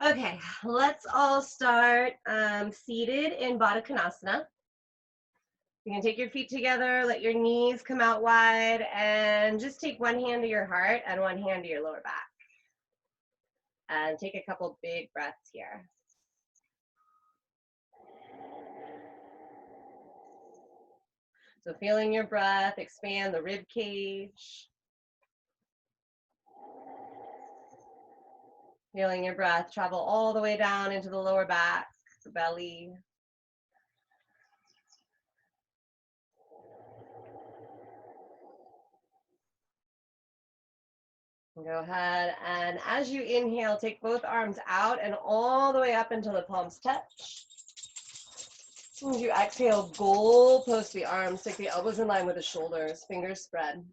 Okay, let's all start seated in Baddha Konasana. You can take your feet together, let your knees come out wide, and just take one hand to your heart and one hand to your lower back. And take a couple big breaths here. So feeling your breath, expand the rib cage. Feeling your breath travel all the way down into the lower back, the belly. Go ahead, and as you inhale, take both arms out and all the way up until the palms touch. As you exhale, goal post the arms, take the elbows in line with the shoulders, fingers spread.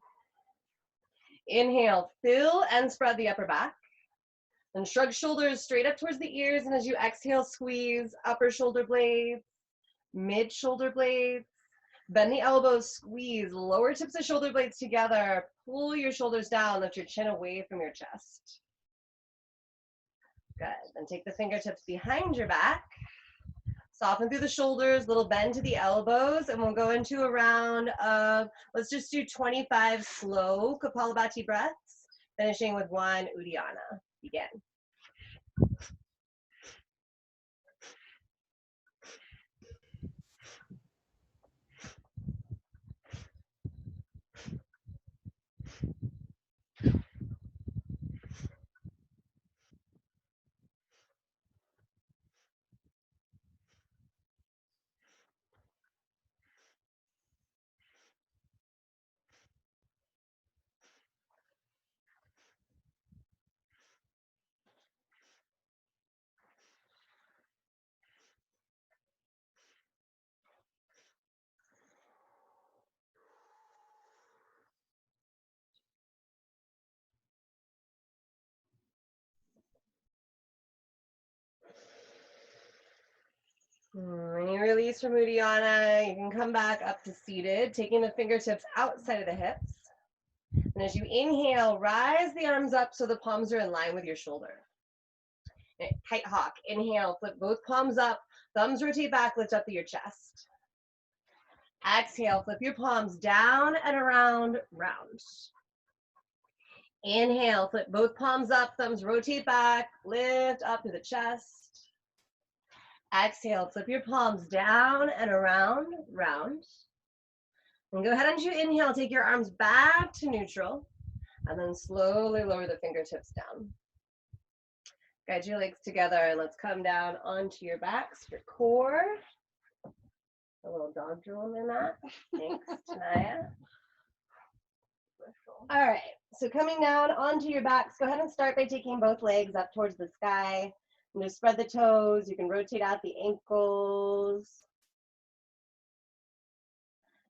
Inhale, fill and spread the upper back. Then shrug shoulders straight up towards the ears, and as you exhale, squeeze upper shoulder blades, mid shoulder blades. Bend the elbows, squeeze lower tips of shoulder blades together. Pull your shoulders down, lift your chin away from your chest. Good. Then take the fingertips behind your back. Soften through the shoulders, little bend to the elbows, and we'll go into a round of, let's just do 25 slow Kapalabhati breaths, finishing with one Uddiyana. Begin. When you release from Uddiyana, you can come back up to seated, taking the fingertips outside of the hips. And as you inhale, rise the arms up so the palms are in line with your shoulder. Kite hawk. Inhale, flip both palms up, thumbs rotate back, lift up to your chest. Exhale, flip your palms down and around, round. Inhale, flip both palms up, thumbs rotate back, lift up to the chest. Exhale, flip your palms down and around, round. And go ahead and you inhale, take your arms back to neutral, and then slowly lower the fingertips down. Guide your legs together, and let's come down onto your backs, your core. A little dog drool on my mat. Thanks, Tanaya. All right, so coming down onto your backs, go ahead and start by taking both legs up towards the sky. And just spread the toes. You can rotate out the ankles.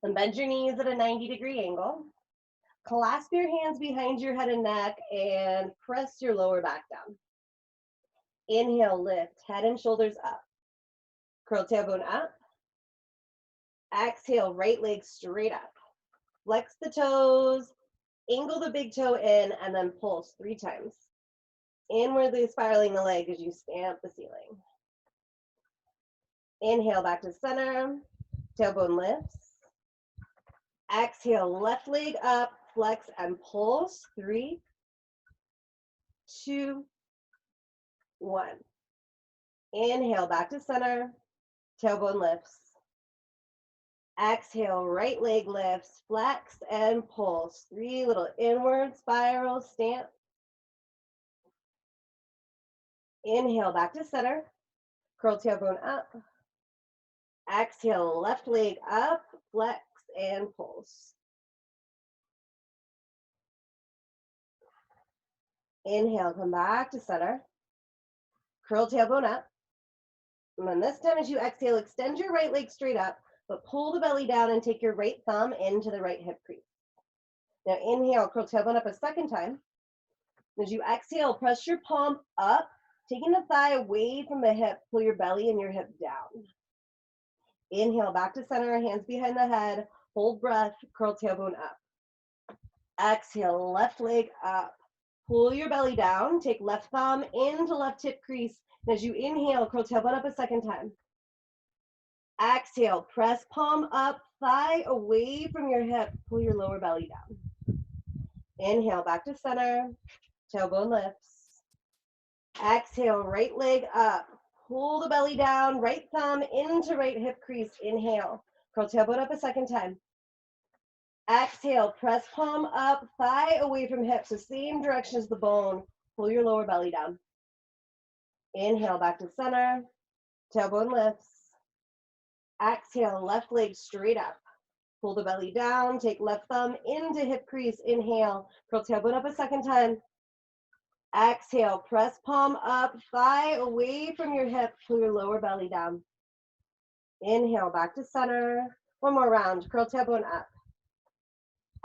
And bend your knees at a 90-degree angle. Clasp your hands behind your head and neck and press your lower back down. Inhale, lift, head and shoulders up. Curl tailbone up. Exhale, right leg straight up. Flex the toes, angle the big toe in, and then pulse 3 times. Inwardly spiraling the leg as you stamp the ceiling. Inhale, back to center, tailbone lifts. Exhale, left leg up, flex and pulse. 3, 2, 1. Inhale, back to center, tailbone lifts. Exhale, right leg lifts, flex and pulse. 3 little inward spiral stamp. Inhale, back to center, curl tailbone up. Exhale, left leg up, flex and pulse. Inhale, come back to center, curl tailbone up. And then this time as you exhale, extend your right leg straight up, but pull the belly down and take your right thumb into the right hip crease. Now inhale, curl tailbone up a second time. As you exhale, press your palm up, taking the thigh away from the hip, pull your belly and your hip down. Inhale, back to center, hands behind the head, hold breath, curl tailbone up. Exhale, left leg up, Pull your belly down. Take left thumb into left hip crease. And as you inhale, curl tailbone up a second time. Exhale, press palm up, thigh away from your hip. Pull your lower belly down. Inhale, back to center. Tailbone lifts. Exhale, right leg up. Pull the belly down, right thumb into right hip crease. Inhale, curl tailbone up a second time. Exhale, press palm up, thigh away from hip, so same direction as the bone. Pull your lower belly down. Inhale, back to center. Tailbone lifts. Exhale, left leg straight up. Pull the belly down, take left thumb into hip crease. Inhale, curl tailbone up a second time. Exhale, press palm up, thigh away from your hip, pull your lower belly down. Inhale, back to center. One more round, curl tailbone up.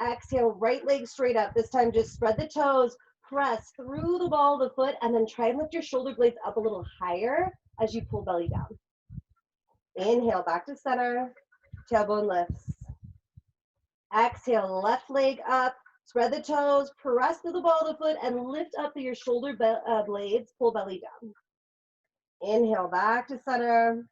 Exhale, right leg straight up. This time just spread the toes, press through the ball of the foot, and then try and lift your shoulder blades up a little higher as you pull belly down. Inhale, back to center, tailbone lifts. Exhale, left leg up, spread the toes, press through the ball of the foot, and lift up through your shoulder blades, pull belly down. Inhale, back to center.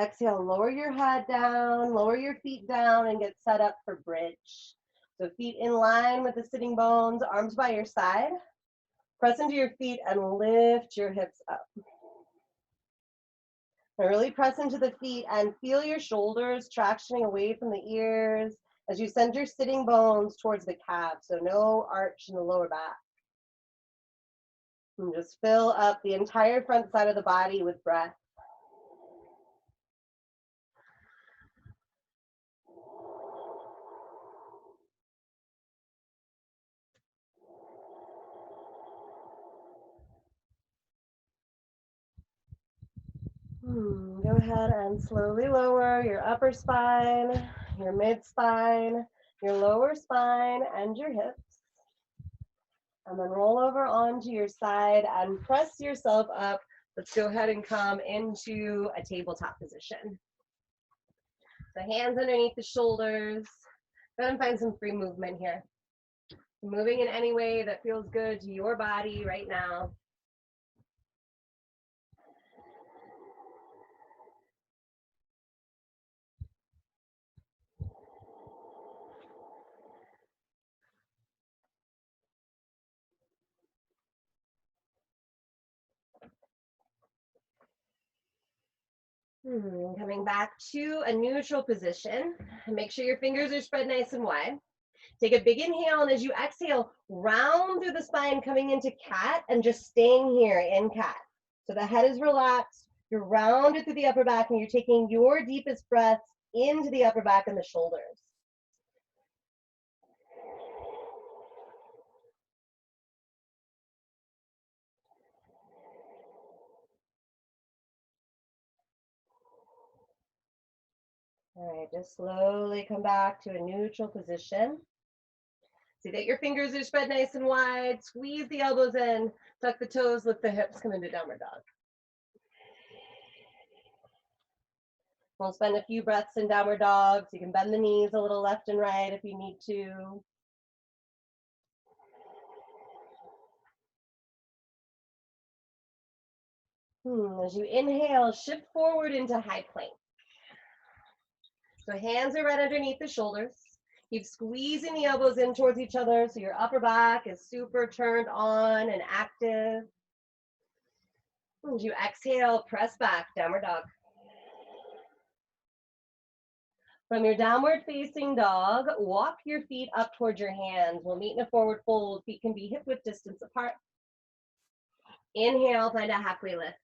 Exhale, lower your head down, lower your feet down, and get set up for bridge. So feet in line with the sitting bones, arms by your side. Press into your feet and lift your hips up. Now really press into the feet and feel your shoulders tractioning away from the ears as you send your sitting bones towards the calves, so no arch in the lower back. And just fill up the entire front side of the body with breath. Go ahead and slowly lower your upper spine, your mid spine, your lower spine, and your hips. And then roll over onto your side and press yourself up. Let's go ahead and come into a tabletop position. So hands underneath the shoulders. Go ahead and find some free movement here. Moving in any way that feels good to your body right now. Coming back to a neutral position. Make sure your fingers are spread nice and wide. Take a big inhale, and as you exhale, round through the spine, coming into cat, and just staying here in cat. So the head is relaxed, you're rounded through the upper back, and you're taking your deepest breaths into the upper back and the shoulders. All right, just slowly come back to a neutral position. See that your fingers are spread nice and wide. Squeeze the elbows in, tuck the toes, lift the hips, come into downward dog. We'll spend a few breaths in downward dog. So you can bend the knees a little left and right if you need to. As you inhale, shift forward into high plank. So hands are right underneath the shoulders. Keep squeezing the elbows in towards each other so your upper back is super turned on and active. As you exhale, press back, downward dog. From your downward facing dog, walk your feet up towards your hands. We'll meet in a forward fold. Feet can be hip width distance apart. Inhale, find a halfway lift.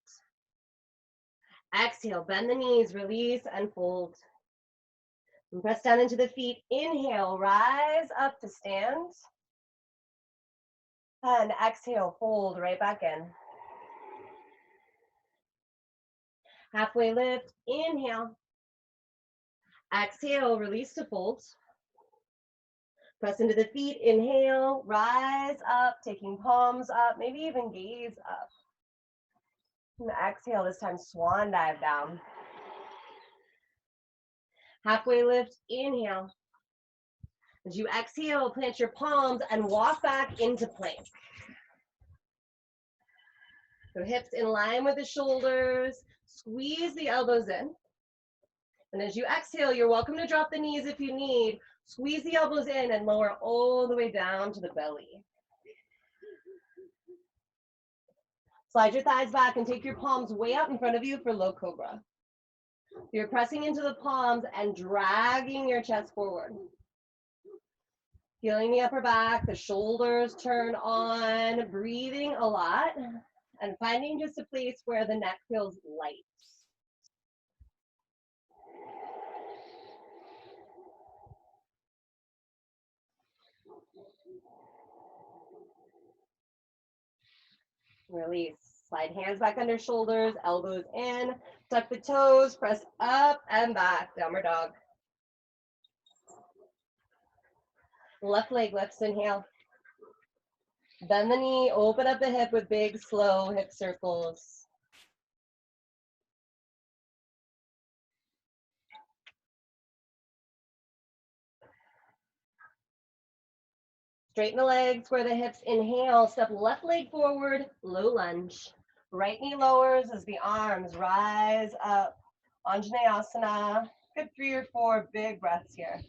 Exhale, bend the knees, release, and fold. And press down into the feet. Inhale, rise up to stand. And exhale, fold right back in. Halfway lift, inhale. Exhale, release to fold. Press into the feet, inhale, rise up, taking palms up, maybe even gaze up. And exhale, this time swan dive down. Halfway lift, inhale. As you exhale, plant your palms and walk back into plank. So hips in line with the shoulders, squeeze the elbows in. And as you exhale, you're welcome to drop the knees if you need. Squeeze the elbows in and lower all the way down to the belly. Slide your thighs back and take your palms way out in front of you for low cobra. You're pressing into the palms and dragging your chest forward. Feeling the upper back, the shoulders turn on, breathing a lot, and finding just a place where the neck feels light. Release. Slide hands back under shoulders, elbows in, tuck the toes, press up and back, downward dog. Left leg lifts, inhale. Bend the knee, open up the hip with big, slow hip circles. Straighten the legs, square the hips, inhale, step left leg forward, low lunge. Right knee lowers as the arms rise up. Anjaneyasana, good 3 or 4 big breaths here.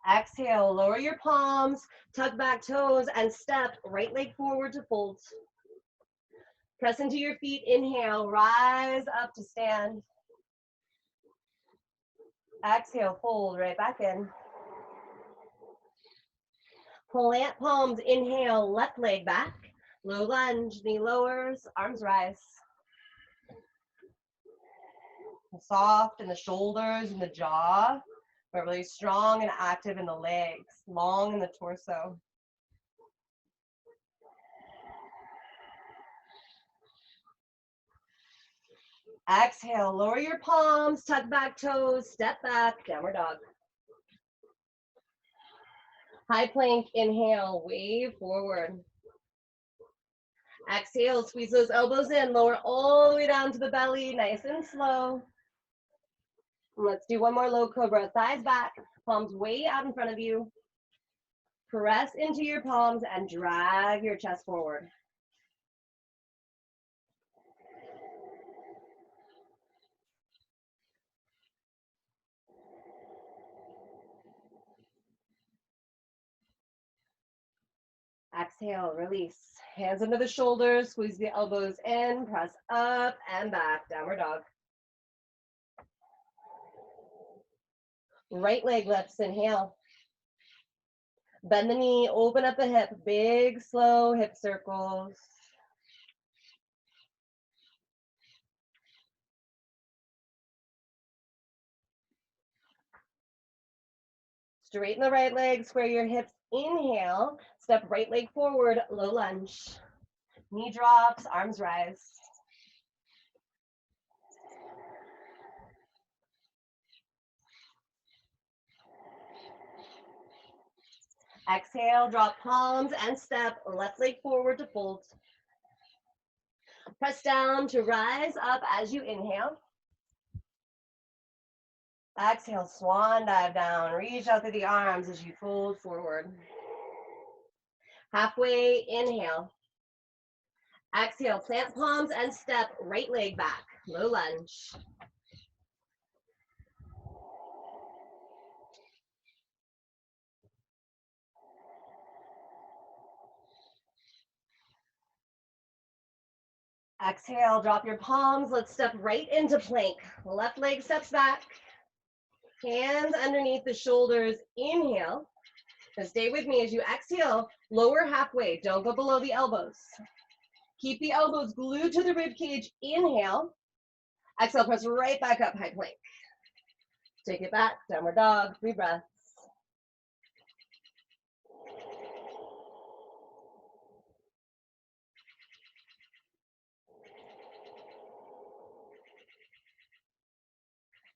Exhale, lower your palms, tuck back toes, and step right leg forward to fold. Press into your feet, inhale, rise up to stand. Exhale, fold right back in. Plant palms, inhale, left leg back. Low lunge, knee lowers, arms rise. Soft in the shoulders and the jaw, but really strong and active in the legs, long in the torso. Exhale, lower your palms, tuck back toes, step back, downward dog. High plank, inhale, wave forward. Exhale, squeeze those elbows in, lower all the way down to the belly, nice and slow. Let's do one more low cobra, thighs back, palms way out in front of you. Press into your palms and drag your chest forward. Exhale, release. Hands under the shoulders, squeeze the elbows in, press up and back, downward dog. Right leg lifts, inhale. Bend the knee, open up the hip, big, slow hip circles. Straighten the right leg, square your hips, inhale. Step right leg forward, low lunge. Knee drops, arms rise. Exhale, drop palms and step left leg forward to fold. Press down to rise up as you inhale. Exhale, swan dive down. Reach out through the arms as you fold forward. Halfway, inhale. Exhale, plant palms and step right leg back. Low lunge. Exhale, drop your palms. Let's step right into plank. Left leg steps back. Hands underneath the shoulders. Inhale. And stay with me as you exhale. Lower halfway. Don't go below the elbows. Keep the elbows glued to the rib cage. Inhale. Exhale, press right back up, high plank. Take it back, downward dog, 3 breaths.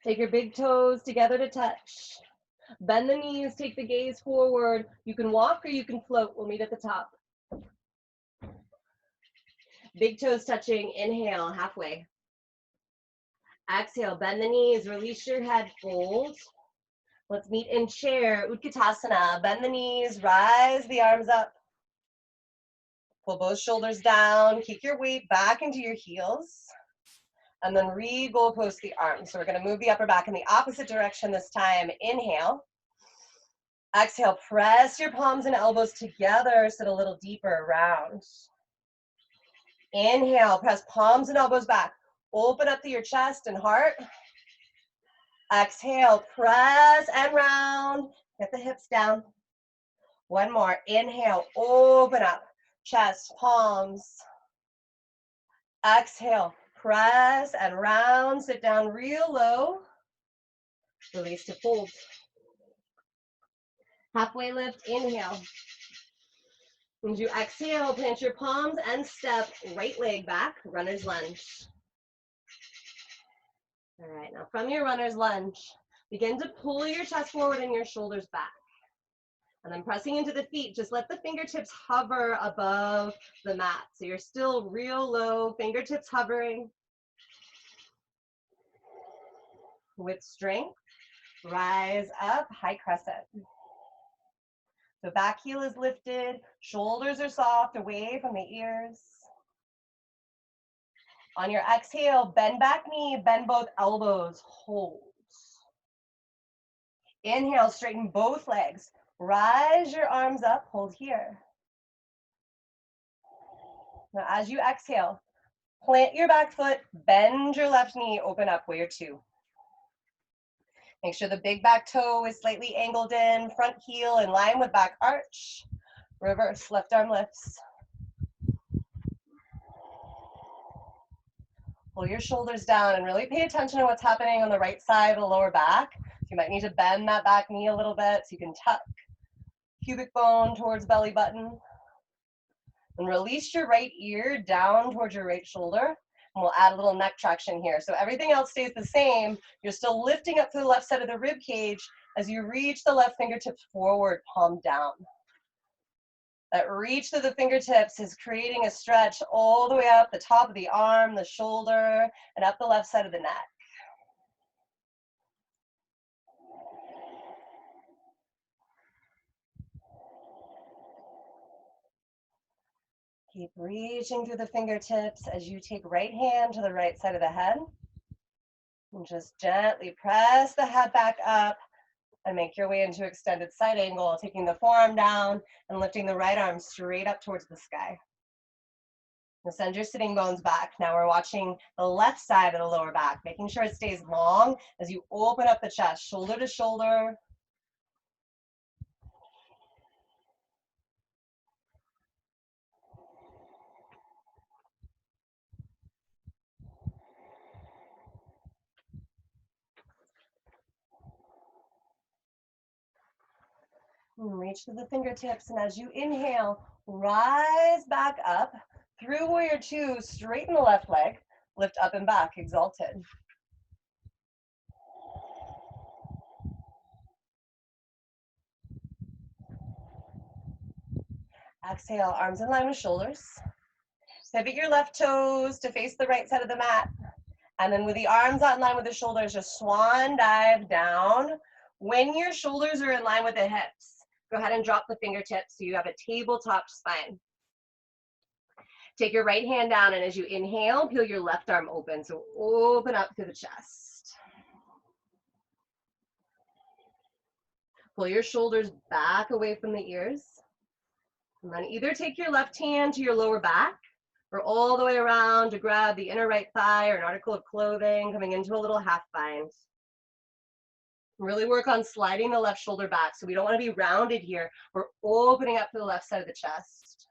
Take your big toes together to touch. Bend the knees, take the gaze forward. You can walk or you can float. We'll meet at the top. Big toes touching, inhale, halfway. Exhale, bend the knees, release your head, fold. Let's meet in chair, Utkatasana. Bend the knees, rise the arms up. Pull both shoulders down, keep your weight back into your heels. And then re-goalpost the arms. So we're gonna move the upper back in the opposite direction this time. Inhale. Exhale, press your palms and elbows together, sit a little deeper, round. Inhale, press palms and elbows back. Open up to your chest and heart. Exhale, press and round. Get the hips down. One more. Inhale, open up. Chest, palms. Exhale, press and round. Sit down real low. Release to fold. Halfway lift, inhale. As you exhale, plant your palms and step right leg back, runner's lunge. All right, now from your runner's lunge, begin to pull your chest forward and your shoulders back. And then pressing into the feet, just let the fingertips hover above the mat. So you're still real low, fingertips hovering. With strength, rise up, high crescent. So back heel is lifted, shoulders are soft, away from the ears. On your exhale, bend back knee, bend both elbows, hold. Inhale, straighten both legs. Rise your arms up, hold here. Now as you exhale, plant your back foot, bend your left knee, open up, warrior two. Make sure the big back toe is slightly angled in, front heel in line with back arch. Reverse, left arm lifts. Pull your shoulders down and really pay attention to what's happening on the right side of the lower back. You might need to bend that back knee a little bit so you can tuck pubic bone towards belly button. And release your right ear down towards your right shoulder. And we'll add a little neck traction here. So everything else stays the same. You're still lifting up to the left side of the rib cage as you reach the left fingertips forward, palm down. That reach to the fingertips is creating a stretch all the way up the top of the arm, the shoulder, and up the left side of the neck. Keep reaching through the fingertips as you take right hand to the right side of the head. And just gently press the head back up and make your way into extended side angle, taking the forearm down and lifting the right arm straight up towards the sky. Now send your sitting bones back. Now we're watching the left side of the lower back, making sure it stays long as you open up the chest, shoulder to shoulder. And reach to the fingertips, and as you inhale, rise back up through warrior two, straighten the left leg, lift up and back, exalted. Exhale, arms in line with shoulders. Pivot your left toes to face the right side of the mat. And then with the arms out in line with the shoulders, just swan dive down. When your shoulders are in line with the hips, go ahead and drop the fingertips so you have a tabletop spine. Take your right hand down, and as you inhale, peel your left arm open. So open up through the chest. Pull your shoulders back away from the ears. And then either take your left hand to your lower back or all the way around to grab the inner right thigh or an article of clothing, coming into a little half bind. Really work on sliding the left shoulder back. So we don't want to be rounded here. We're opening up to the left side of the chest.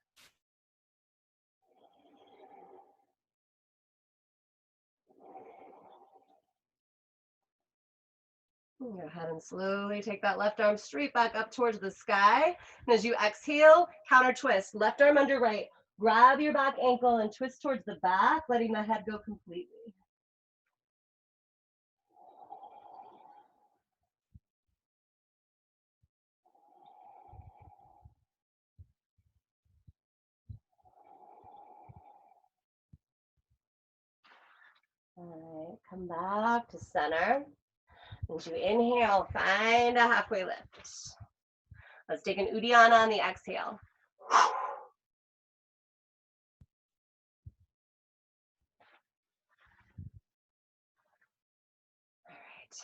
Go ahead and slowly take that left arm straight back up towards the sky. And as you exhale, counter twist. Left arm under right. Grab your back ankle and twist towards the back, letting the head go completely. All right. Come back to center. As you inhale, find a halfway lift. Let's take an Uddiyana on the exhale. All right.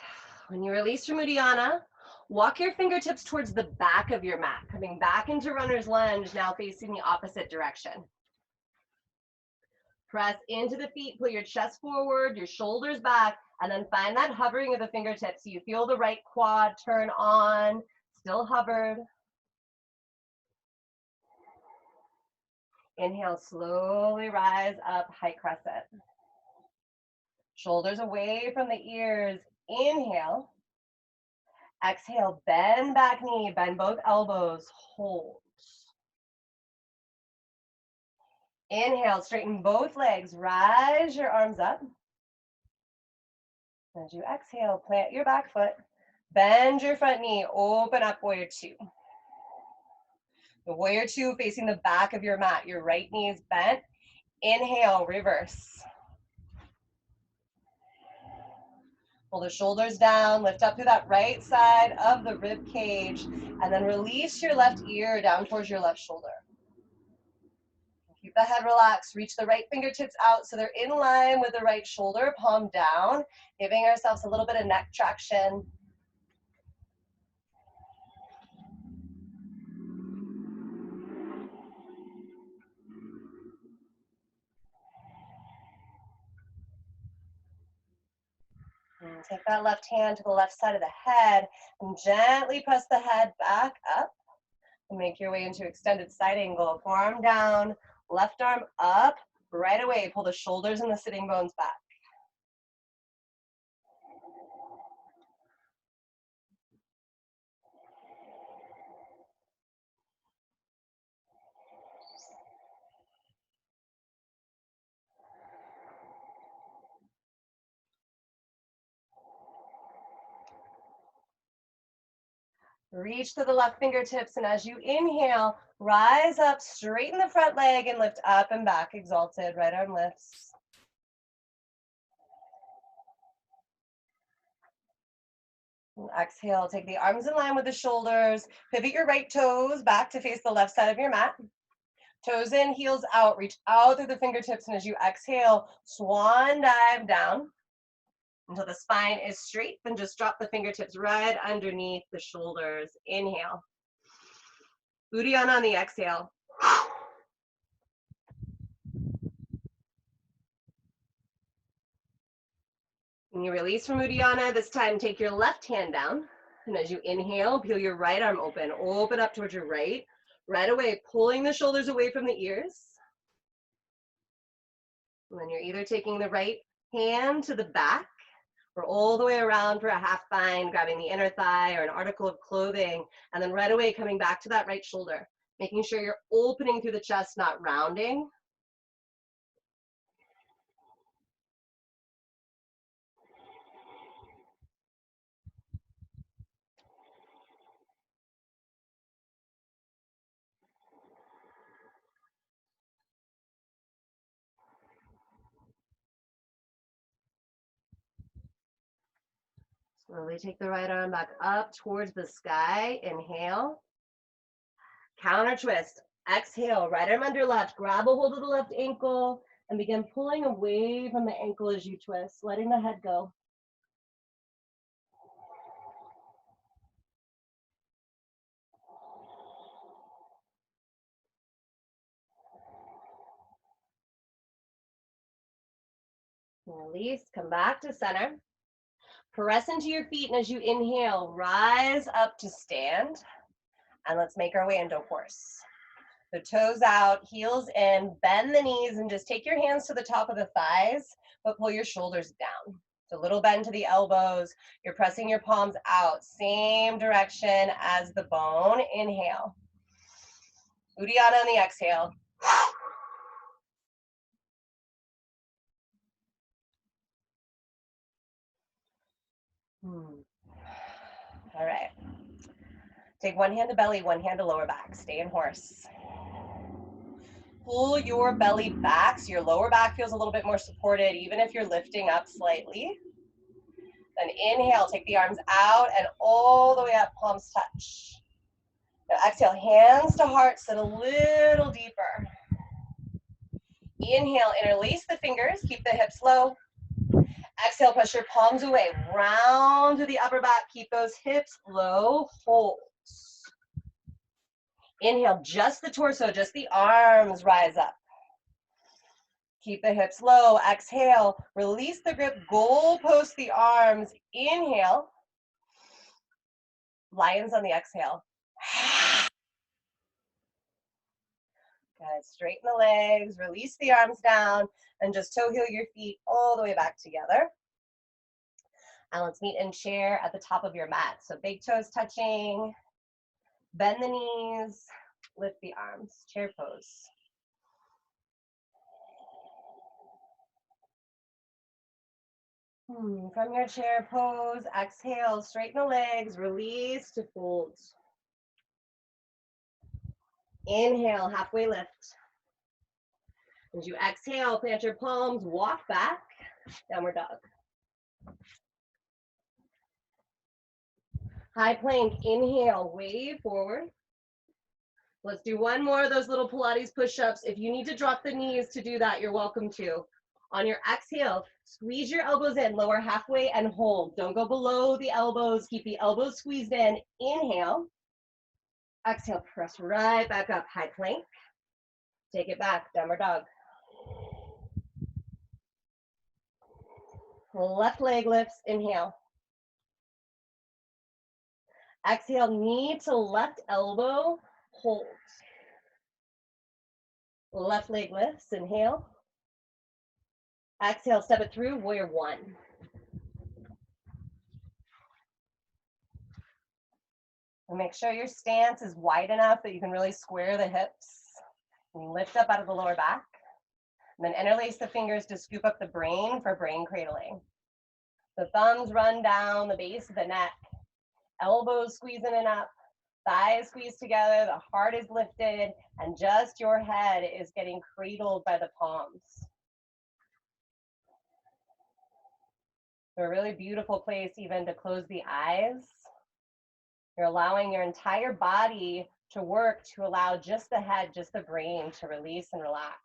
When you release from Uddiyana, walk your fingertips towards the back of your mat, coming back into runner's lunge, now facing the opposite direction. Press into the feet, pull your chest forward, your shoulders back, and then find that hovering of the fingertips. So you feel the right quad turn on, still hovered. Inhale, slowly rise up, high crescent. Shoulders away from the ears. Inhale. Exhale, bend back knee, bend both elbows, hold. Inhale, straighten both legs, rise your arms up. As you exhale, plant your back foot, bend your front knee, open up, warrior two. The warrior two facing the back of your mat, your right knee is bent. Inhale, reverse. Pull the shoulders down, lift up through that right side of the rib cage, and then release your left ear down towards your left shoulder. Keep the head relaxed, reach the right fingertips out so they're in line with the right shoulder, palm down, giving ourselves a little bit of neck traction. And take that left hand to the left side of the head and gently press the head back up and make your way into extended side angle. Forearm down, left arm up, right away. Pull the shoulders and the sitting bones back. Reach to the left fingertips, and as you inhale, rise up, straighten the front leg, and lift up and back, exalted. Right arm lifts. And exhale, take the arms in line with the shoulders. Pivot your right toes back to face the left side of your mat. Toes in, heels out. Reach out through the fingertips, and as you exhale, swan dive down until the spine is straight. Then just drop the fingertips right underneath the shoulders. Inhale. Uddiyana on the exhale. When you release from Uddiyana, this time take your left hand down. And as you inhale, peel your right arm open. Open up towards your right. Right away, pulling the shoulders away from the ears. And then you're either taking the right hand to the back or all the way around for a half bind, grabbing the inner thigh or an article of clothing, and then right away coming back to that right shoulder, making sure you're opening through the chest, not rounding. Slowly take the right arm back up towards the sky. Inhale. Counter twist. Exhale. Right arm under left. Grab a hold of the left ankle and begin pulling away from the ankle as you twist, letting the head go. Release. Come back to center. Press into your feet, and as you inhale, rise up to stand. And let's make our way into horse. So toes out, heels in, bend the knees, and just take your hands to the top of the thighs, but pull your shoulders down. So a little bend to the elbows. You're pressing your palms out, same direction as the bone. Inhale. Uddiyana on the exhale. All right. Take one hand to belly, one hand to lower back. Stay in horse. pull your belly back so your lower back feels a little bit more supported, even if you're lifting up slightly. Then inhale, take the arms out and all the way up, palms touch. Now exhale, hands to heart, sit a little deeper. Inhale, interlace the fingers, keep the hips low. Exhale, press your palms away, round to the upper back, keep those hips low, hold. Inhale, just the torso, just the arms rise up. Keep the hips low. Exhale, release the grip, goalpost the arms. Inhale, lions on the exhale. Good, straighten the legs, release the arms down, and just toe heel your feet all the way back together. And let's meet in chair at the top of your mat. So big toes touching, bend the knees, lift the arms, chair pose. From your chair pose, exhale, straighten the legs, release to fold. Inhale, halfway lift. As you exhale, plant your palms, walk back, downward dog. High plank, inhale, wave forward. Let's do one more of those little Pilates push-ups. If you need to drop the knees to do that, you're welcome to. On your exhale, squeeze your elbows in, lower halfway and hold. Don't go below the elbows, keep the elbows squeezed in. Inhale. Exhale, press right back up, high plank. Take it back, downward dog. Left leg lifts, inhale. Exhale, knee to left elbow, hold. Left leg lifts, inhale. Exhale, step it through, warrior one. And make sure your stance is wide enough that you can really square the hips. And lift up out of the lower back. And then interlace the fingers to scoop up the brain for brain cradling. The thumbs run down the base of the neck. Elbows squeeze in and up. Thighs squeeze together. The heart is lifted. And just your head is getting cradled by the palms. A really beautiful place even to close the eyes. You're allowing your entire body to work to allow just the head, just the brain to release and relax.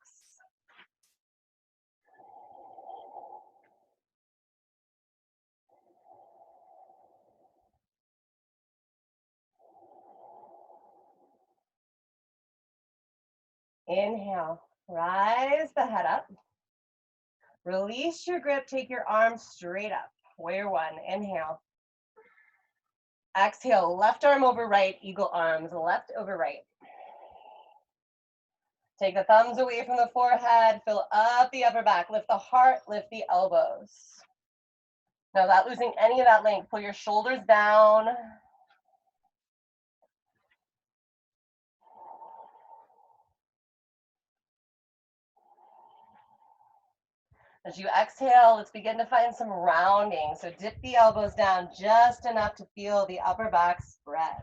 Inhale, rise the head up. Release your grip, take your arms straight up. Warrior one, inhale. Exhale, left arm over right, eagle arms, left over right. Take the thumbs away from the forehead, fill up the upper back, lift the heart, lift the elbows. Now without losing any of that length, pull your shoulders down. As you exhale, let's begin to find some rounding. So dip the elbows down just enough to feel the upper back spread.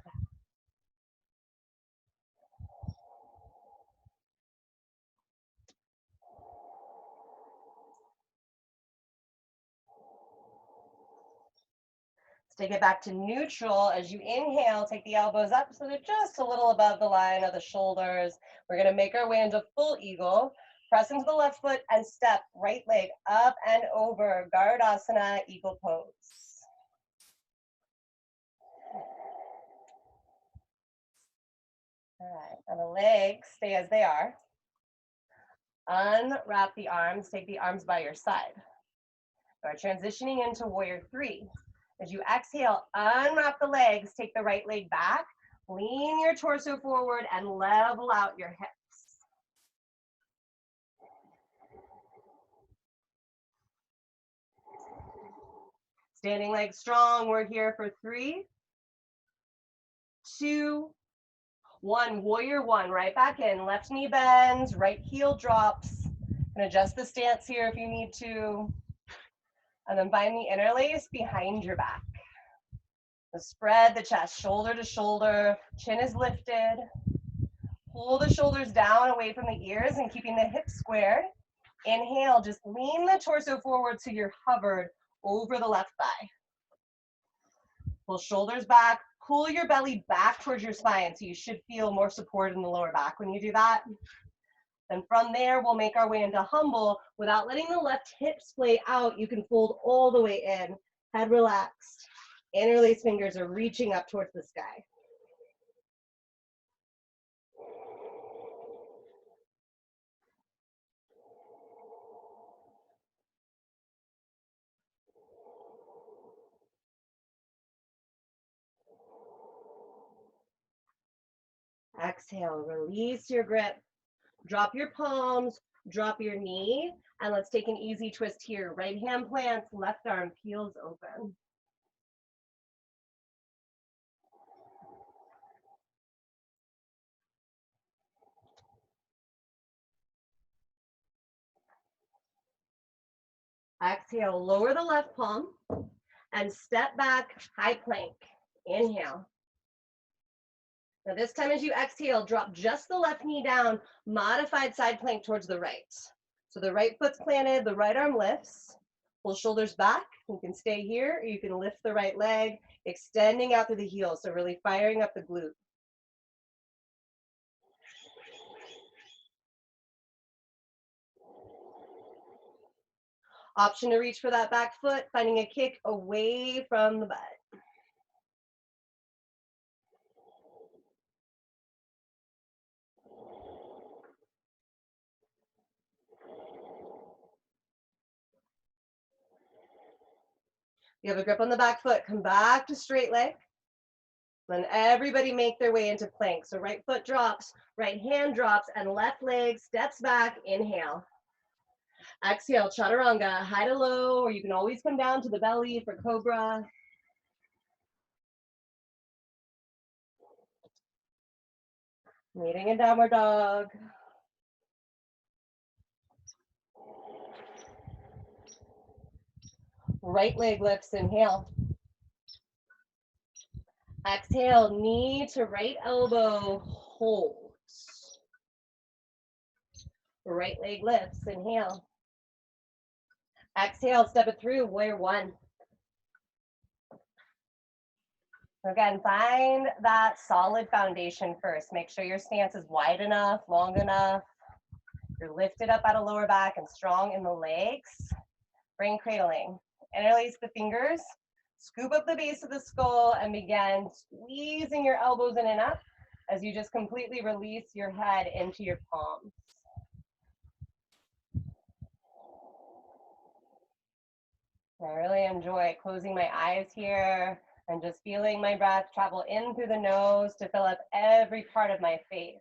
Take it back to neutral. As you inhale, take the elbows up so they're just a little above the line of the shoulders. We're going to make our way into full eagle. Press into the left foot and step right leg up and over. Gardasana, eagle pose. All right, and the legs stay as they are. Unwrap the arms, take the arms by your side. We're transitioning into warrior three. As you exhale, unwrap the legs, take the right leg back, lean your torso forward and level out your hips. Standing legs strong, we're here for 3, 2, 1. Warrior one, right back in, left knee bends, right heel drops. And adjust the stance here if you need to. And then find the interlace behind your back. So spread the chest, shoulder to shoulder, chin is lifted. Pull the shoulders down away from the ears and keeping the hips squared. Inhale, just lean the torso forward so you're hovered over the left thigh. Pull shoulders back, pull your belly back towards your spine so you should feel more support in the lower back when you do that. Then from there, we'll make our way into humble. Without letting the left hip splay out, you can fold all the way in, head relaxed. Interlace fingers are reaching up towards the sky. Exhale, release your grip. Drop your palms, drop your knee, and let's take an easy twist here. Right hand plants, left arm peels open. Exhale, lower the left palm and step back, high plank. Inhale. Now this time as you exhale, drop just the left knee down, modified side plank towards the right. So the right foot's planted, the right arm lifts. Pull shoulders back. You can stay here, or you can lift the right leg, extending out through the heel, so really firing up the glute. Option to reach for that back foot, finding a kick away from the butt. You have a grip on the back foot, come back to straight leg. Then everybody make their way into plank. So right foot drops, right hand drops, and left leg steps back, inhale. Exhale, chaturanga, high to low, or you can always come down to the belly for cobra. Meeting in downward dog. Right leg lifts, inhale. Exhale, knee to right elbow, hold. Right leg lifts, inhale. Exhale, step it through, warrior one. Again, find that solid foundation first. Make sure your stance is wide enough, long enough. You're lifted up out of lower back and strong in the legs. Brain cradling. Interlace the fingers. Scoop up the base of the skull and begin squeezing your elbows in and up as you just completely release your head into your palms. I really enjoy closing my eyes here and just feeling my breath travel in through the nose to fill up every part of my face.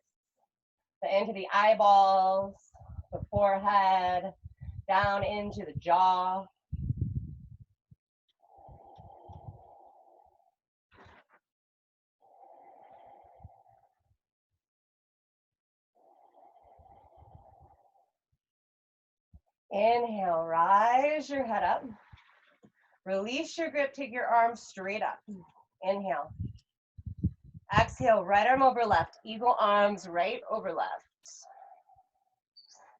So into the eyeballs, the forehead, down into the jaw. Inhale, rise your head up. Release your grip, take your arms straight up. Inhale. Exhale, right arm over left. Eagle arms right over left.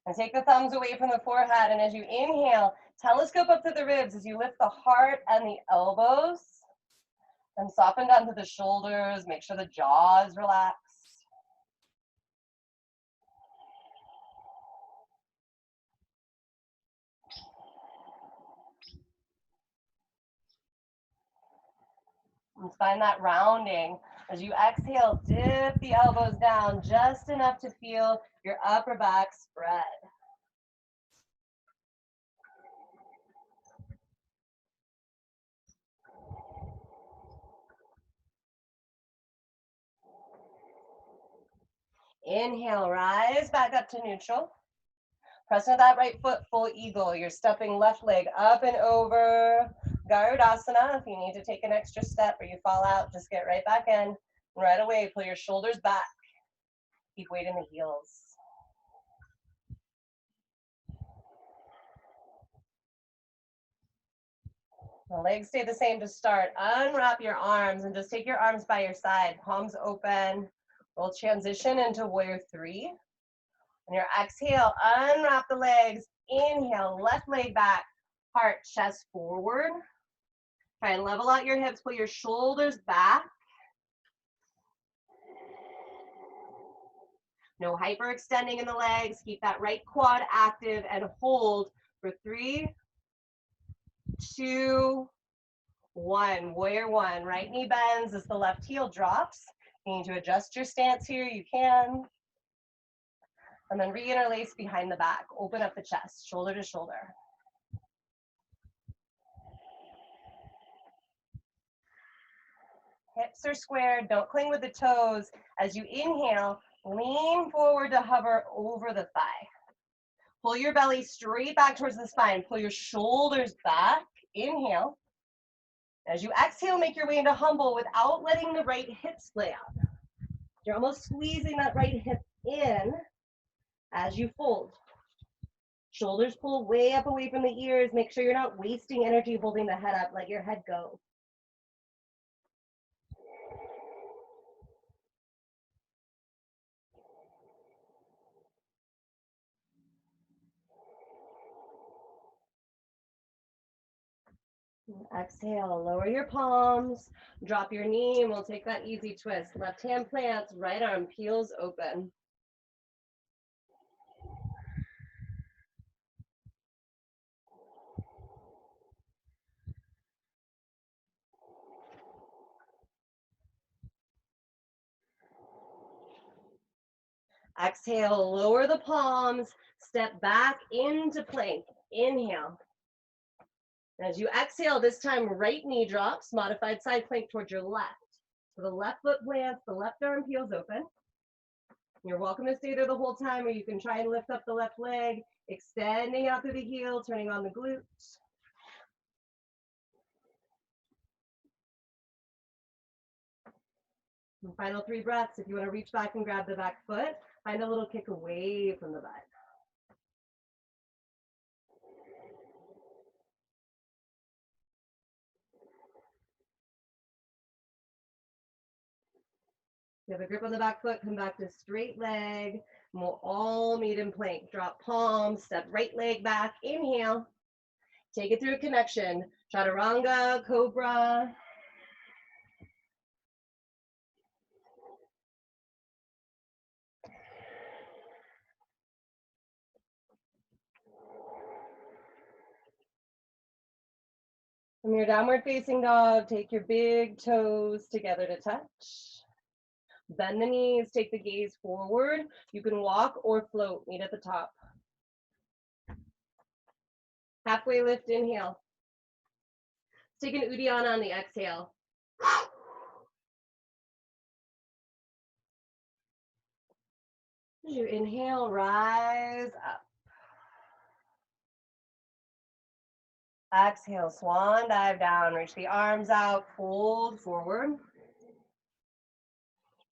And take the thumbs away from the forehead. And as you inhale, telescope up to the ribs as you lift the heart and the elbows. And soften down to the shoulders. Make sure the jaw is relaxed. And find that rounding. As you exhale, dip the elbows down just enough to feel your upper back spread. Inhale, rise back up to neutral. Press into that right foot, full eagle. You're stepping left leg up and over. Garudasana. If you need to take an extra step or you fall out, just get right back in. Right away, pull your shoulders back. Keep weight in the heels. The legs stay the same to start. Unwrap your arms and just take your arms by your side, palms open. We'll transition into warrior three. On your exhale, unwrap the legs. Inhale, left leg back, heart, chest forward. Try and level out your hips, pull your shoulders back. No hyperextending in the legs. Keep that right quad active and hold for 3, 2, 1. Warrior one. Right knee bends as the left heel drops. You need to adjust your stance here, you can. And then re-interlace behind the back. Open up the chest, shoulder to shoulder. Hips are squared, don't cling with the toes. As you inhale, lean forward to hover over the thigh. Pull your belly straight back towards the spine. Pull your shoulders back. Inhale. As you exhale, make your way into humble without letting the right hip splay out. You're almost squeezing that right hip in as you fold. Shoulders pull way up away from the ears. Make sure you're not wasting energy holding the head up. Let your head go. Exhale, lower your palms, drop your knee, and we'll take that easy twist. Left hand plants, right arm peels open. Exhale, lower the palms, step back into plank. Inhale. As you exhale, this time right knee drops, modified side plank towards your left. So the left foot plants, the left arm peels open. You're welcome to stay there the whole time, or you can try and lift up the left leg, extending out through the heel, turning on the glutes. And final 3 breaths. If you want to reach back and grab the back foot, find a little kick away from the butt. You have a grip on the back foot, come back to straight leg, and we'll all meet in plank. Drop palms, step right leg back, inhale. Take it through a connection. Chaturanga, cobra. From your downward facing dog, take your big toes together to touch. Bend the knees, take the gaze forward. You can walk or float, meet at the top. Halfway lift, inhale. Take an Uddiyana on the exhale. As you inhale, rise up. Exhale, swan dive down, reach the arms out, fold forward.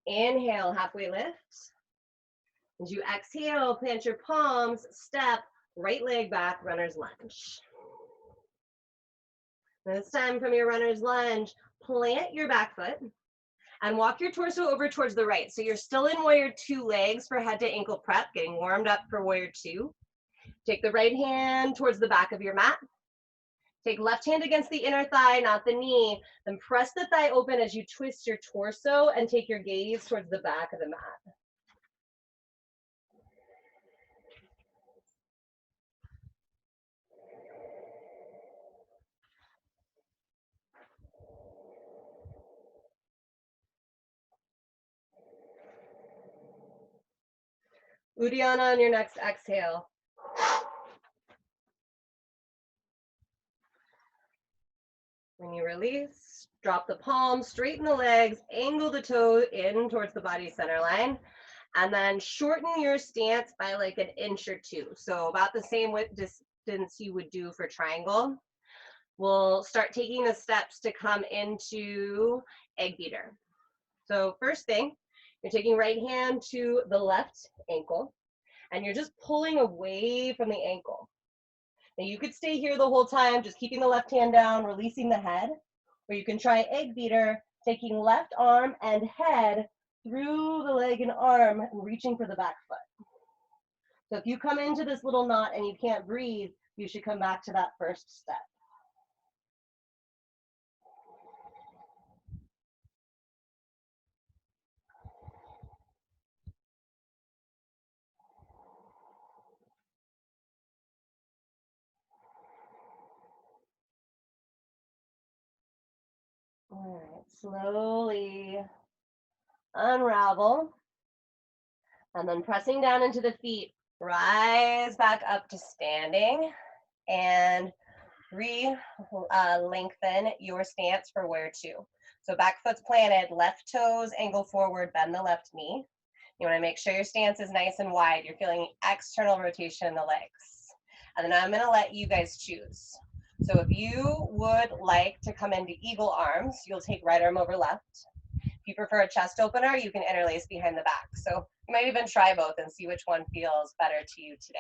Inhale, halfway lift. As you exhale, plant your palms, step, right leg back, runner's lunge. This time from your runner's lunge, plant your back foot and walk your torso over towards the right. So you're still in warrior two legs for head to ankle prep, getting warmed up for warrior two. Take the right hand towards the back of your mat. Take left hand against the inner thigh, not the knee. Then press the thigh open as you twist your torso and take your gaze towards the back of the mat. Uddiyana on your next exhale. When you release, drop the palms, straighten the legs, angle the toe in towards the body center line, and then shorten your stance by like an inch or two. So about the same distance you would do for triangle. We'll start taking the steps to come into egg beater. So first thing, you're taking right hand to the left ankle, and you're just pulling away from the ankle. Now you could stay here the whole time, just keeping the left hand down, releasing the head, or you can try egg beater, taking left arm and head through the leg and arm and reaching for the back foot. So if you come into this little knot and you can't breathe, you should come back to that first step. All right, slowly unravel. And then pressing down into the feet, rise back up to standing and lengthen your stance for warrior two. So back foot's planted, left toes angle forward, bend the left knee. You want to make sure your stance is nice and wide. You're feeling external rotation in the legs. And then I'm going to let you guys choose. So if you would like to come into eagle arms, you'll take right arm over left. If you prefer a chest opener, you can interlace behind the back. So you might even try both and see which one feels better to you today.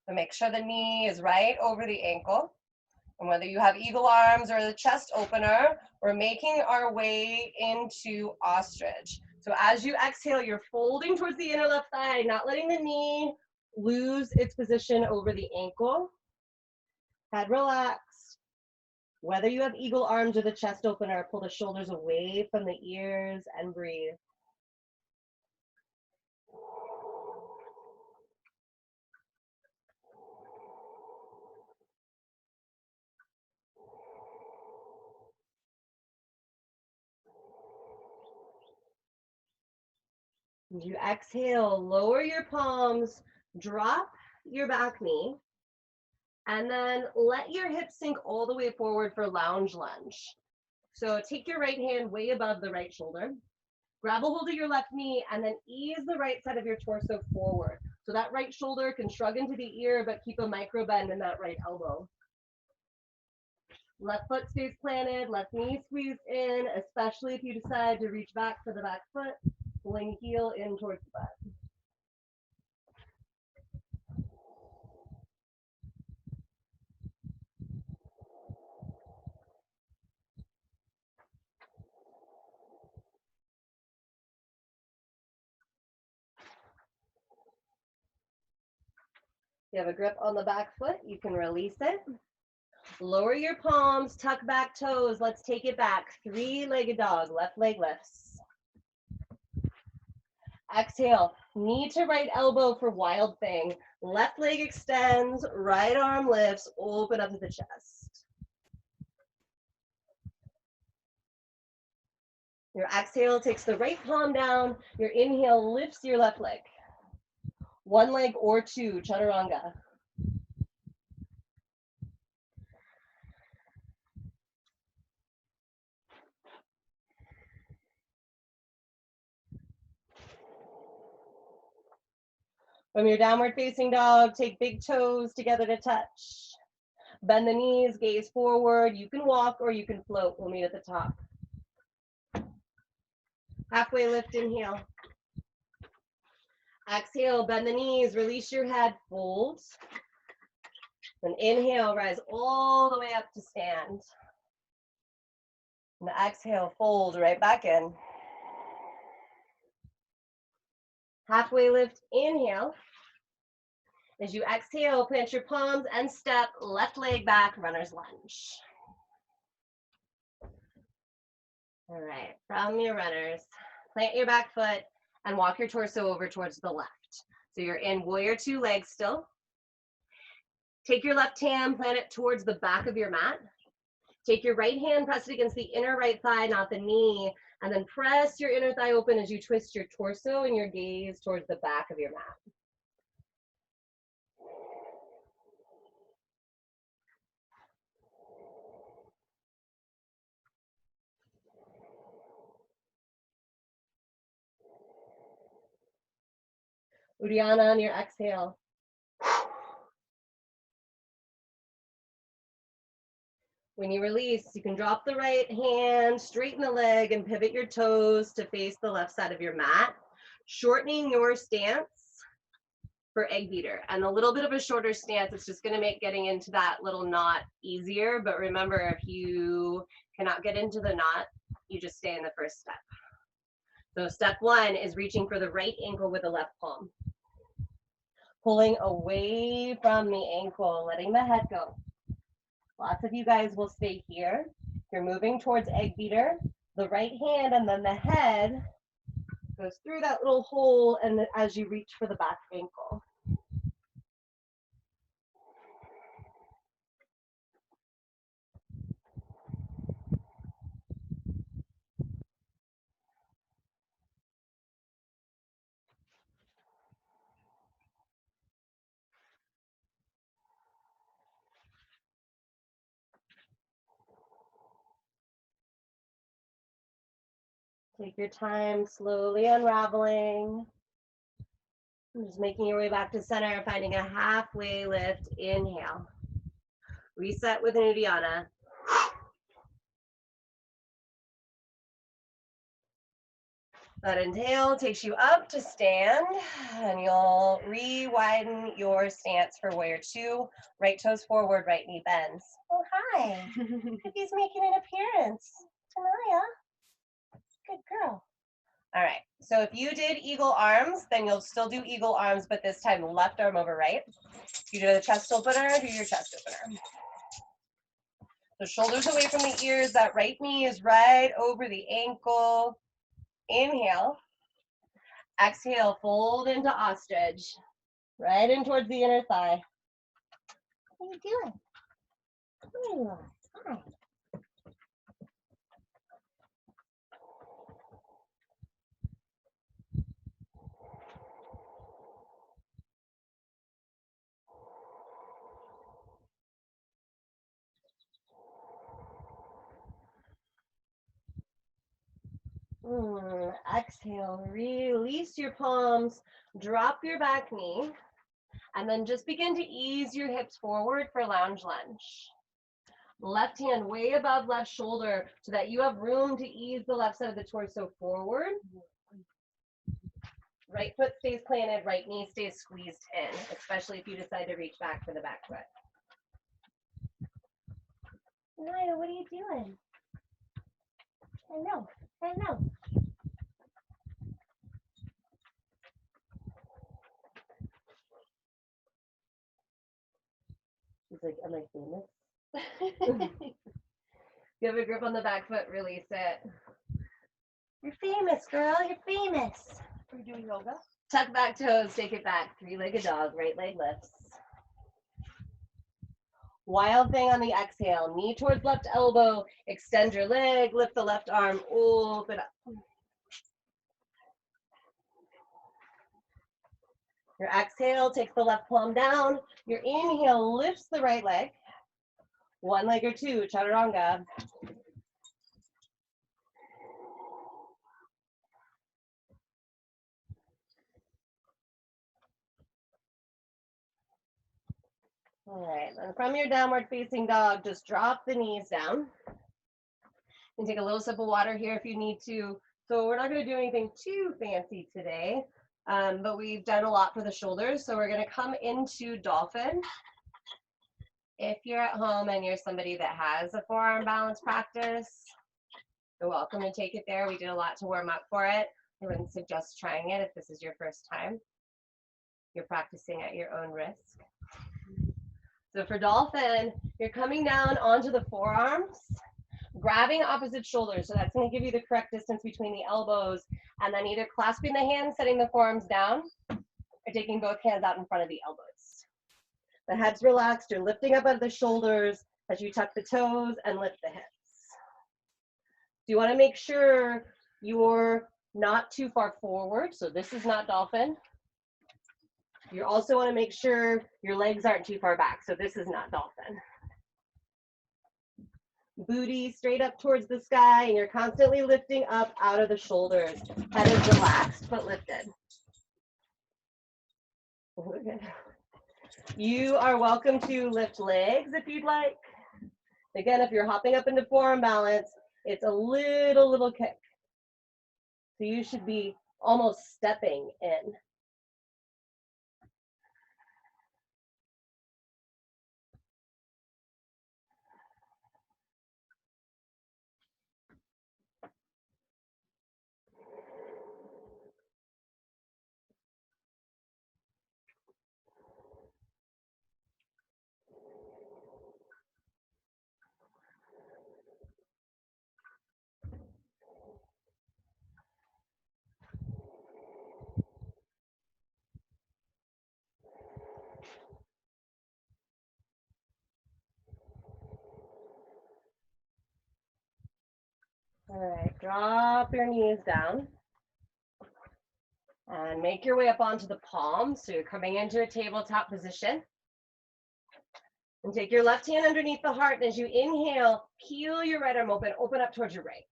So make sure the knee is right over the ankle. And whether you have eagle arms or the chest opener, we're making our way into ostrich. So as you exhale, you're folding towards the inner left thigh, not letting the knee lose its position over the ankle. Head relaxed. Whether you have eagle arms or the chest opener, pull the shoulders away from the ears and breathe. As you exhale, lower your palms, drop your back knee, and then let your hips sink all the way forward for lounge lunge. So take your right hand way above the right shoulder, grab a hold of your left knee, and then ease the right side of your torso forward. So that right shoulder can shrug into the ear, but keep a micro bend in that right elbow. Left foot stays planted, left knee squeezed in, especially if you decide to reach back for the back foot, pulling heel in towards the butt. You have a grip on the back foot, you can release it. Lower your palms, tuck back toes. Let's take it back. Three-legged dog, left leg lifts. Exhale, knee to right elbow for wild thing. Left leg extends, right arm lifts, open up to the chest. Your exhale takes the right palm down. Your inhale lifts your left leg. One leg or two, chaturanga. From your downward facing dog, take big toes together to touch. Bend the knees, gaze forward. You can walk or you can float. We'll meet at the top. Halfway lift, inhale. Exhale, bend the knees, release your head, fold. Then inhale, rise all the way up to stand. And exhale, fold right back in. Halfway lift, inhale. As you exhale, plant your palms and step left leg back, runner's lunge. All right, from your runners, plant your back foot and walk your torso over towards the left. So you're in warrior two legs still. Take your left hand, plant it towards the back of your mat. Take your right hand, press it against the inner right thigh, not the knee, and then press your inner thigh open as you twist your torso and your gaze towards the back of your mat. Uddiyana on your exhale. When you release, you can drop the right hand, straighten the leg, and pivot your toes to face the left side of your mat, shortening your stance for egg beater. And a little bit of a shorter stance, it's just gonna make getting into that little knot easier. But remember, if you cannot get into the knot, you just stay in the first step. So step one is reaching for the right ankle with the left palm. Pulling away from the ankle, letting the head go. Lots of you guys will stay here. You're moving towards egg beater. The right hand and then the head goes through that little hole and as you reach for the back ankle. Take your time, slowly unraveling. Just making your way back to center, finding a halfway lift. Inhale. Reset with an Uddiyana. That inhale takes you up to stand, and you'll re-widen your stance for warrior two. Right toes forward, right knee bends. Oh, hi. Cookies making an appearance. Tamaya. Good girl. All right, so if you did eagle arms, then you'll still do eagle arms, but this time left arm over right. If you do the chest opener, do your chest opener. So shoulders away from the ears, that right knee is right over the ankle. Inhale. Exhale, fold into ostrich. Right in towards the inner thigh. What are you doing? There you are. Hi. Exhale, release your palms, drop your back knee, and then just begin to ease your hips forward for lounge lunge. Left hand way above left shoulder so that you have room to ease the left side of the torso forward. Right foot stays planted, right knee stays squeezed in, especially if you decide to reach back for the back foot. Naya, what are you doing? I know. She's like, am I famous? You have a grip on the back foot, release it. You're famous, girl, you're famous. Are you doing yoga? Tuck back toes, take it back. Three-legged dog, right leg lifts. Wild thing on the exhale, knee towards left elbow, extend your leg, lift the left arm, open up. Your exhale takes the left palm down. Your inhale lifts the right leg. One leg or two, chaturanga. All right, and from your downward facing dog, just drop the knees down. And take a little sip of water here if you need to. So we're not going to do anything too fancy today, but we've done a lot for the shoulders. So we're going to come into dolphin. If you're at home and you're somebody that has a forearm balance practice, you're welcome to take it there. We did a lot to warm up for it. I wouldn't suggest trying it if this is your first time. You're practicing at your own risk. So for dolphin, you're coming down onto the forearms, grabbing opposite shoulders. So that's going to give you the correct distance between the elbows, and then either clasping the hands, setting the forearms down, or taking both hands out in front of the elbows. The head's relaxed. You're lifting up out of the shoulders as you tuck the toes and lift the hips. So you want to make sure you're not too far forward. So this is not dolphin. You also want to make sure your legs aren't too far back. So this is not dolphin. Booty straight up towards the sky, and you're constantly lifting up out of the shoulders. Head is relaxed but lifted. Okay. You are welcome to lift legs if you'd like. Again, if you're hopping up into forearm balance, it's a little kick. So you should be almost stepping in. drop your knees down and make your way up onto the palms. So you're coming into a tabletop position. And take your left hand underneath the heart. And as you inhale, peel your right arm open up towards your right.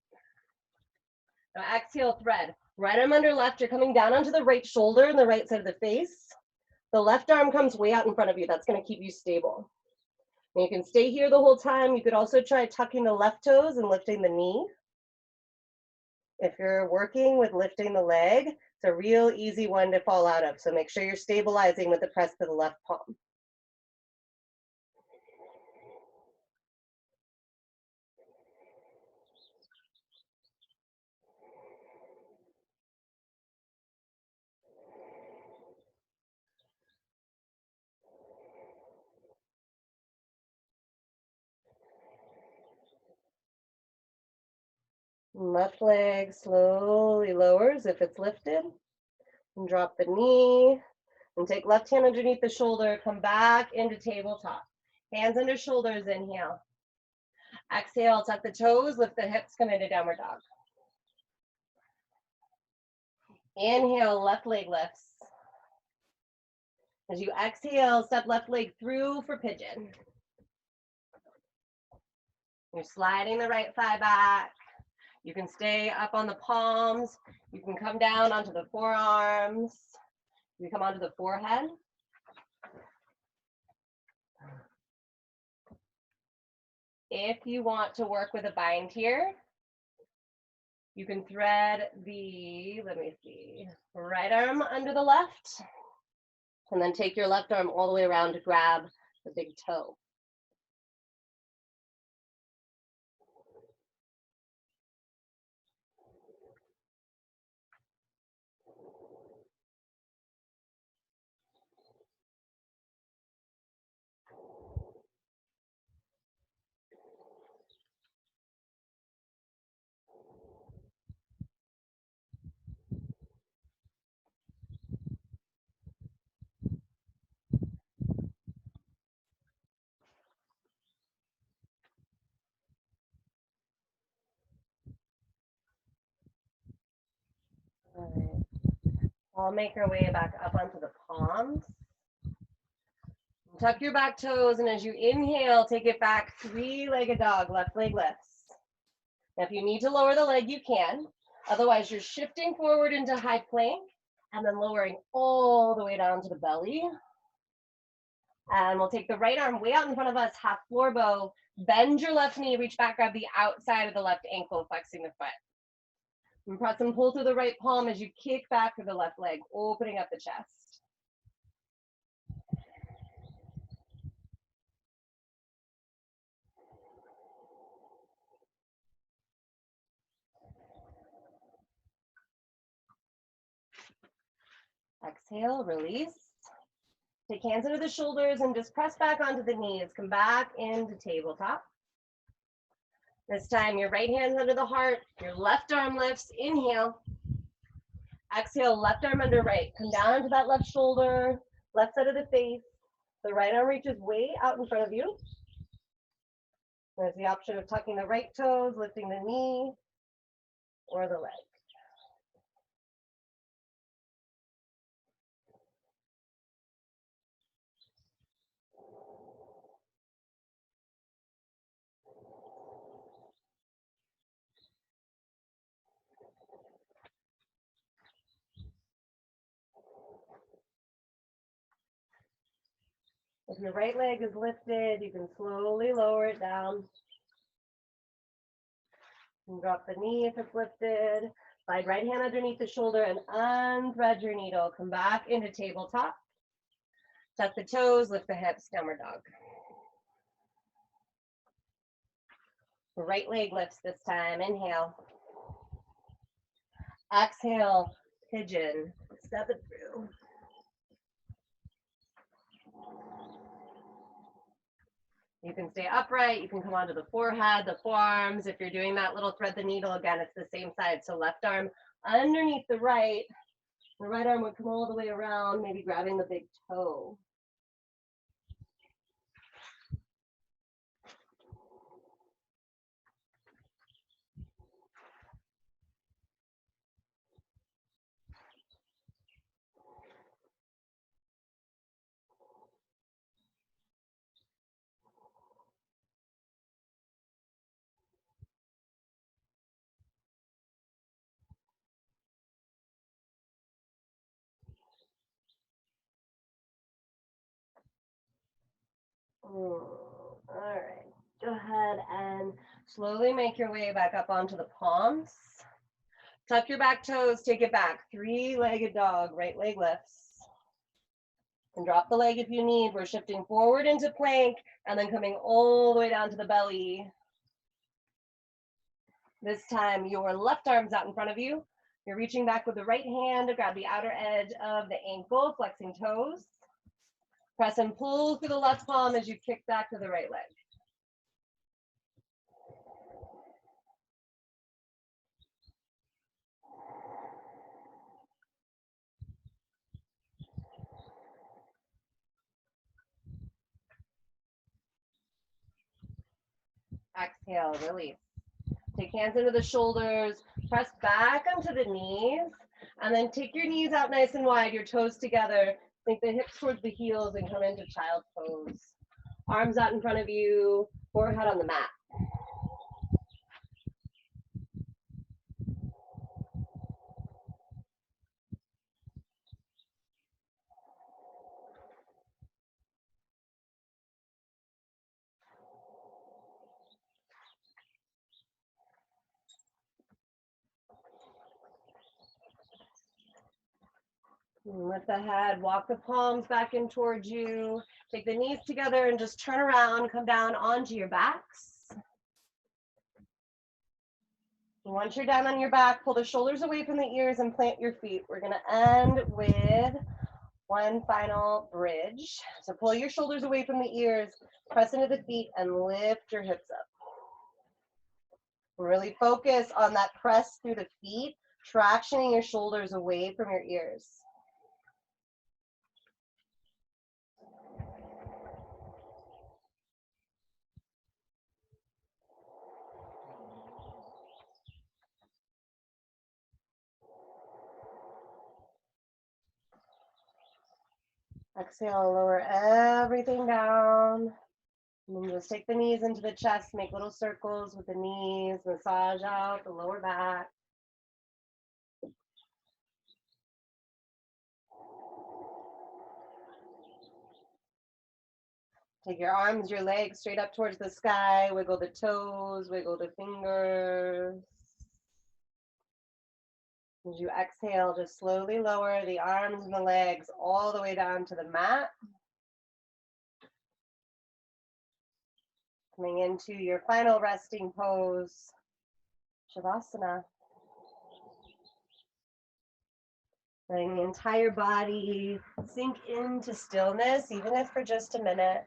Now exhale, thread. Right arm under left, you're coming down onto the right shoulder and the right side of the face. The left arm comes way out in front of you. That's going to keep you stable. And you can stay here the whole time. You could also try tucking the left toes and lifting the knee. If you're working with lifting the leg, it's a real easy one to fall out of. So make sure you're stabilizing with the press to the left palm. Left leg slowly lowers if it's lifted. And drop the knee. And take left hand underneath the shoulder. Come back into tabletop. Hands under shoulders, inhale. Exhale, tuck the toes, lift the hips, come into downward dog. Inhale, left leg lifts. As you exhale, step left leg through for pigeon. You're sliding the right thigh back. You can stay up on the palms. You can come down onto the forearms. You come onto the forehead. If you want to work with a bind here, you can thread the, right arm under the left, and then take your left arm all the way around to grab the big toe. All right. I'll make our way back up onto the palms. Tuck your back toes, and as you inhale, take it back, three-legged dog, left leg lifts. Now, if you need to lower the leg, you can. Otherwise, you're shifting forward into high plank and then lowering all the way down to the belly. And we'll take the right arm way out in front of us, half floor bow. Bend your left knee, reach back, grab the outside of the left ankle, flexing the foot. And press and pull through the right palm as you kick back through the left leg, opening up the chest. Exhale, release. Take hands under the shoulders and just press back onto the knees. Come back into tabletop. This time, your right hand's under the heart, your left arm lifts, inhale. Exhale, left arm under right. Come down to that left shoulder, left side of the face. The right arm reaches way out in front of you. There's the option of tucking the right toes, lifting the knee, or the leg. If your right leg is lifted, you can slowly lower it down. And drop the knee if it's lifted. Slide right hand underneath the shoulder and unthread your needle. Come back into tabletop. Tuck the toes, lift the hips, downward dog. Right leg lifts this time. Inhale. Exhale, pigeon. Step it through. You can stay upright. You can come onto the forehead, the forearms. If you're doing that little thread the needle, again, it's the same side. So left arm underneath the right. The right arm would come all the way around, maybe grabbing the big toe. Slowly make your way back up onto the palms. Tuck your back toes, take it back. Three-legged dog, right leg lifts. And drop the leg if you need. We're shifting forward into plank and then coming all the way down to the belly. This time, your left arm's out in front of you. You're reaching back with the right hand to grab the outer edge of the ankle, flexing toes. Press and pull through the left palm as you kick back to the right leg. Exhale, release. Take hands into the shoulders, press back onto the knees, and then take your knees out nice and wide, your toes together. Link the hips towards the heels and come into child's pose. Arms out in front of you, forehead on the mat. Lift the head, walk the palms back in towards you. Take the knees together and just turn around, come down onto your backs. Once you're down on your back, pull the shoulders away from the ears and plant your feet. We're gonna end with one final bridge. So pull your shoulders away from the ears, press into the feet and lift your hips up. Really focus on that press through the feet, tractioning your shoulders away from your ears. Exhale, lower everything down. And then just take the knees into the chest, make little circles with the knees, massage out the lower back. Take your arms, your legs straight up towards the sky, wiggle the toes, wiggle the fingers. As you exhale, just slowly lower the arms and the legs all the way down to the mat. Coming into your final resting pose, Shavasana. Letting the entire body sink into stillness, even if for just a minute.